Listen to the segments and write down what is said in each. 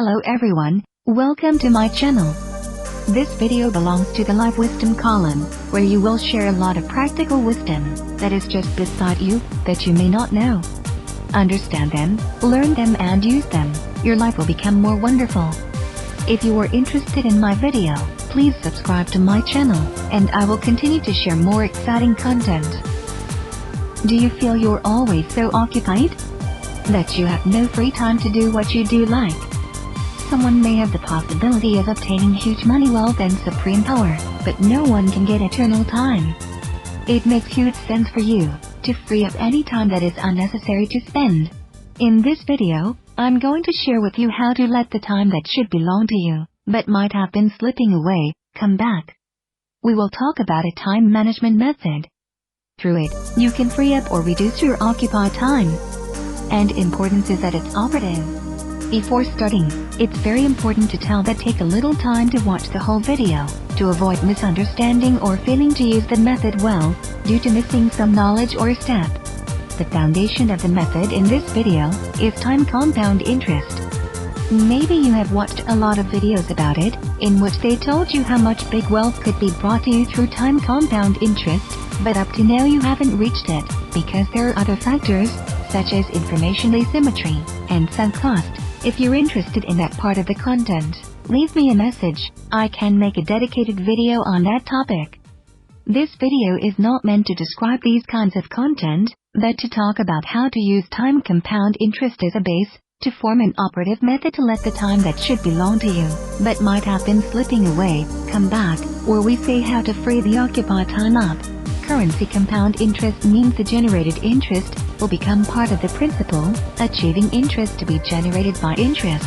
Hello everyone, welcome to my channel. This video belongs to the Life Wisdom column, where you will share a lot of practical wisdom that is just beside you, that you may not know. Understand them, learn them and use them, your life will become more wonderful. If you are interested in my video, please subscribe to my channel, and I will continue to share more exciting content. Do you feel you're always so occupied that you have no free time to do what you do like? Someone may have the possibility of obtaining huge money, wealth and supreme power, but no one can get eternal time. It makes huge sense for you to free up any time that is unnecessary to spend. In this video, I'm going to share with you how to let the time that should belong to you, but might have been slipping away, come back. We will talk about a time management method. Through it, you can free up or reduce your occupied time. And importance is at its operative. Before starting, it's very important to take a little time to watch the whole video, to avoid misunderstanding or failing to use the method well, due to missing some knowledge or step. The foundation of the method in this video is time compound interest. Maybe you have watched a lot of videos about it, in which they told you how much big wealth could be brought to you through time compound interest, but up to now you haven't reached it, because there are other factors, such as information asymmetry, and sunk cost. If you're interested in that part of the content, leave me a message, I can make a dedicated video on that topic. This video is not meant to describe these kinds of content, but to talk about how to use time compound interest as a base, to form an operative method to let the time that should belong to you, but might have been slipping away, come back, or we say how to free the occupied time up. Currency compound interest means the generated interest will become part of the principal, achieving interest to be generated by interest.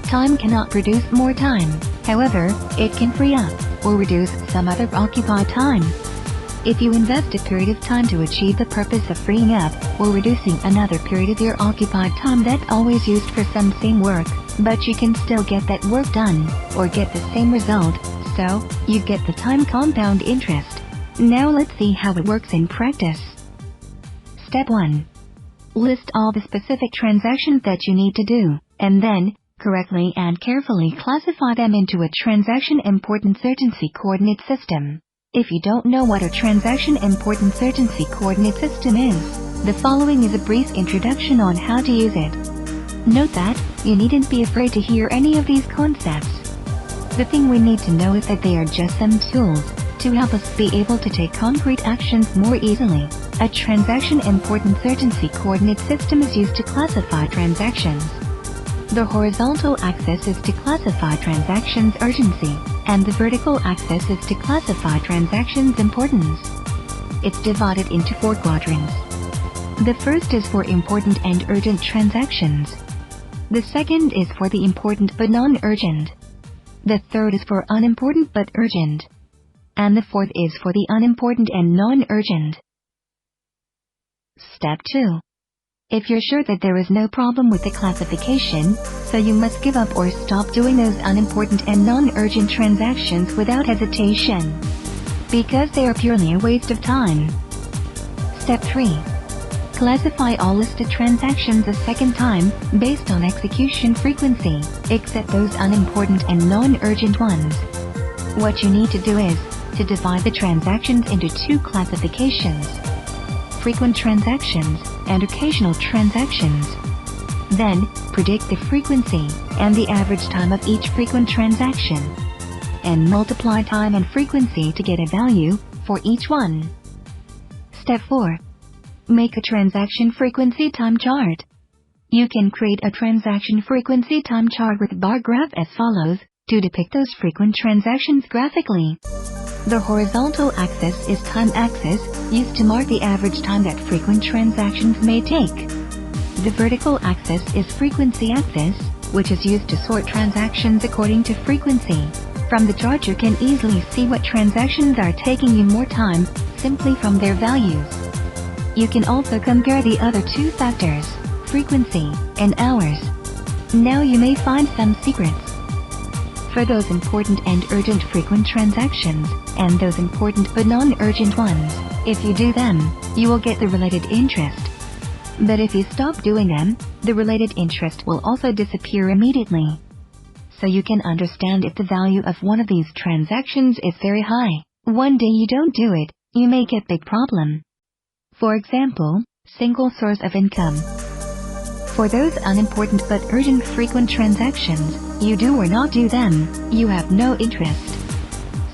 Time cannot produce more time, however, it can free up, or reduce some other occupied time. If you invest a period of time to achieve the purpose of freeing up, or reducing another period of your occupied time that's always used for some same work, but you can still get that work done, or get the same result, so, you get the time compound interest. Now let's see how it works in practice. Step 1. List all the specific transactions that you need to do, and then, correctly and carefully classify them into a transaction importance urgency coordinate system. If you don't know what a transaction importance urgency coordinate system is, the following is a brief introduction on how to use it. Note that, you needn't be afraid to hear any of these concepts. The thing we need to know is that they are just some tools to help us be able to take concrete actions more easily. A transaction importance urgency coordinate system is used to classify transactions. The horizontal axis is to classify transactions' urgency, and the vertical axis is to classify transactions' importance. It's divided into 4 quadrants. The first is for important and urgent transactions. The second is for the important but non-urgent. The third is for unimportant but urgent. And the fourth is for the unimportant and non-urgent. Step 2. If you're sure that there is no problem with the classification, so you must give up or stop doing those unimportant and non-urgent transactions without hesitation, because they are purely a waste of time. Step 3. Classify all listed transactions a second time, based on execution frequency, except those unimportant and non-urgent ones. What you need to do is to divide the transactions into 2 classifications: frequent transactions and occasional transactions. Then, predict the frequency and the average time of each frequent transaction, and multiply time and frequency to get a value for each one. Step 4. Make a transaction frequency time chart. You can create a transaction frequency time chart with bar graph as follows, to depict those frequent transactions graphically. The horizontal axis is time axis, used to mark the average time that frequent transactions may take. The vertical axis is frequency axis, which is used to sort transactions according to frequency. From the chart you can easily see what transactions are taking you more time, simply from their values. You can also compare the other 2 factors, frequency and hours. Now you may find some secrets. For those important and urgent frequent transactions, and those important but non-urgent ones, if you do them, you will get the related interest. But if you stop doing them, the related interest will also disappear immediately. so you can understand if the value of one of these transactions is very high. One day you don't do it, you may get big problem. For example, single source of income. For those unimportant but urgent frequent transactions, you do or not do them, you have no interest.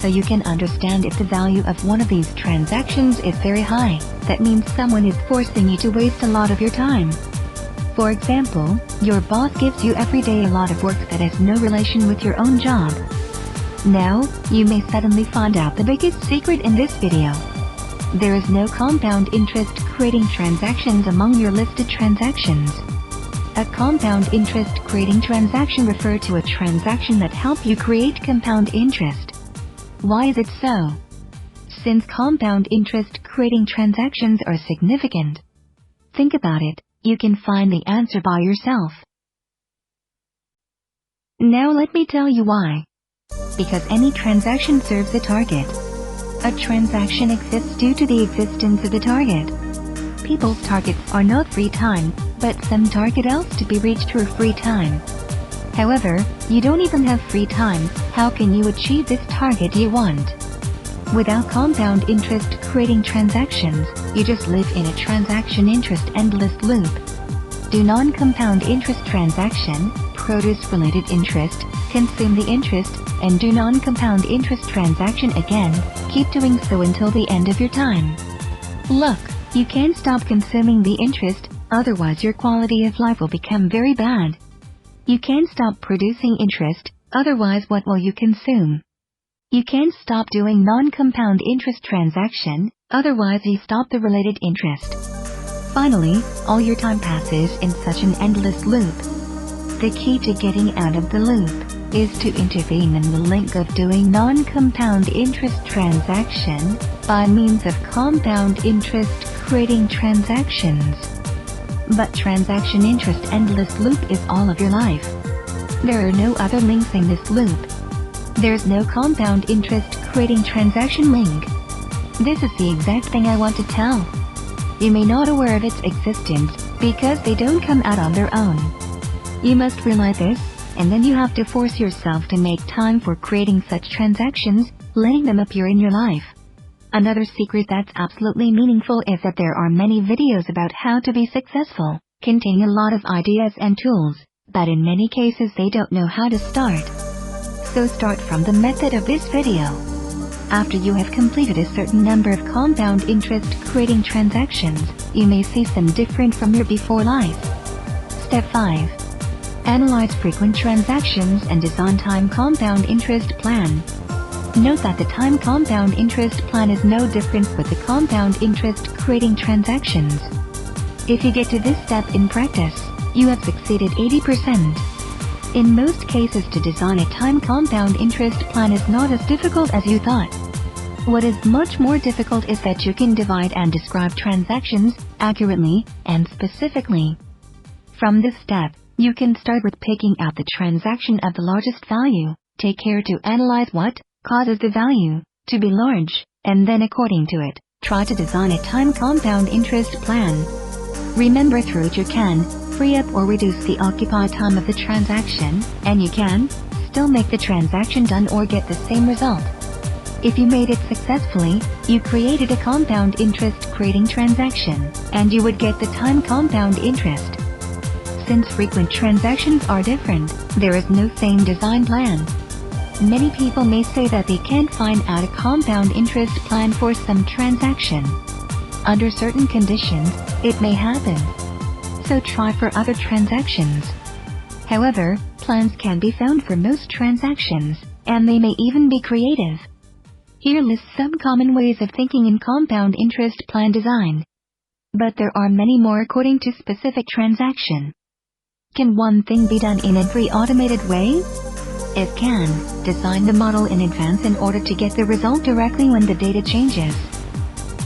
So you can understand if the value of one of these transactions is very high, that means someone is forcing you to waste a lot of your time. For example, your boss gives you every day a lot of work that has no relation with your own job. Now, you may suddenly find out the biggest secret in this video. There is no compound interest creating transactions among your listed transactions. A compound interest creating transaction refers to a transaction that helps you create compound interest. Why is it so? Since compound interest creating transactions are significant. Think about it, you can find the answer by yourself. Now let me tell you why. Because any transaction serves a target. A transaction exists due to the existence of the target. People's targets are not free time, but some target else to be reached through free time. However, you don't even have free time, how can you achieve this target you want? Without compound interest creating transactions, you just live in a transaction interest endless loop. Do non-compound interest transaction, produce related interest, consume the interest, and do non-compound interest transaction again, keep doing so until the end of your time. Look, you can't stop consuming the interest, otherwise your quality of life will become very bad. You can't stop producing interest, otherwise what will you consume? You can't stop doing non-compound interest transaction, otherwise you stop the related interest. Finally, all your time passes in such an endless loop. The key to getting out of the loop is to intervene in the link of doing non-compound interest transaction by means of compound interest creating transactions. But transaction interest endless loop is all of your life. There are no other links in this loop. There's no compound interest creating transaction link. This is the exact thing I want to tell. You may not aware of its existence because they don't come out on their own. You must realize this, and then you have to force yourself to make time for creating such transactions, letting them appear in your life. Another secret that's absolutely meaningful is that there are many videos about how to be successful, containing a lot of ideas and tools, but in many cases they don't know how to start. So start from the method of this video. After you have completed a certain number of compound interest creating transactions, you may see some different from your before life. Step 5. Analyze frequent transactions and design time compound interest plan. Note that the time compound interest plan is no different with the compound interest creating transactions. If you get to this step in practice, you have succeeded 80%. In most cases, to design a time compound interest plan is not as difficult as you thought. What is much more difficult is that you can divide and describe transactions accurately and specifically. From this step, you can start with picking out the transaction of the largest value. Take care to analyze what causes the value to be large, and then according to it, try to design a time compound interest plan. Remember, through it you can free up or reduce the occupied time of the transaction, and you can still make the transaction done or get the same result. If you made it successfully, you created a compound interest creating transaction, and you would get the time compound interest. Since frequent transactions are different, there is no same design plan. Many people may say that they can't find out a compound interest plan for some transaction. Under certain conditions, it may happen. So try for other transactions. However, plans can be found for most transactions, and they may even be creative. Here lists some common ways of thinking in compound interest plan design. But there are many more according to specific transaction. Can one thing be done in every automated way? It can. Design the model in advance in order to get the result directly when the data changes.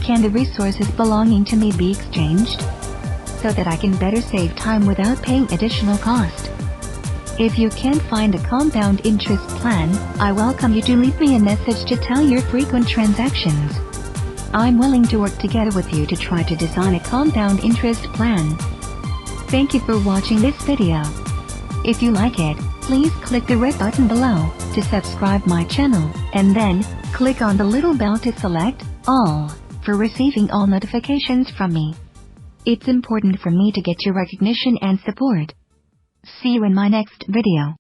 Can the resources belonging to me be exchanged? So that I can better save time without paying additional cost. If you can't find a compound interest plan, I welcome you to leave me a message to tell your frequent transactions. I'm willing to work together with you to try to design a compound interest plan. Thank you for watching this video. If you like it, Please click the red button below to subscribe my channel, and then click on the little bell to select all for receiving all notifications from me. It's important for me to get your recognition and support. See you in my next video.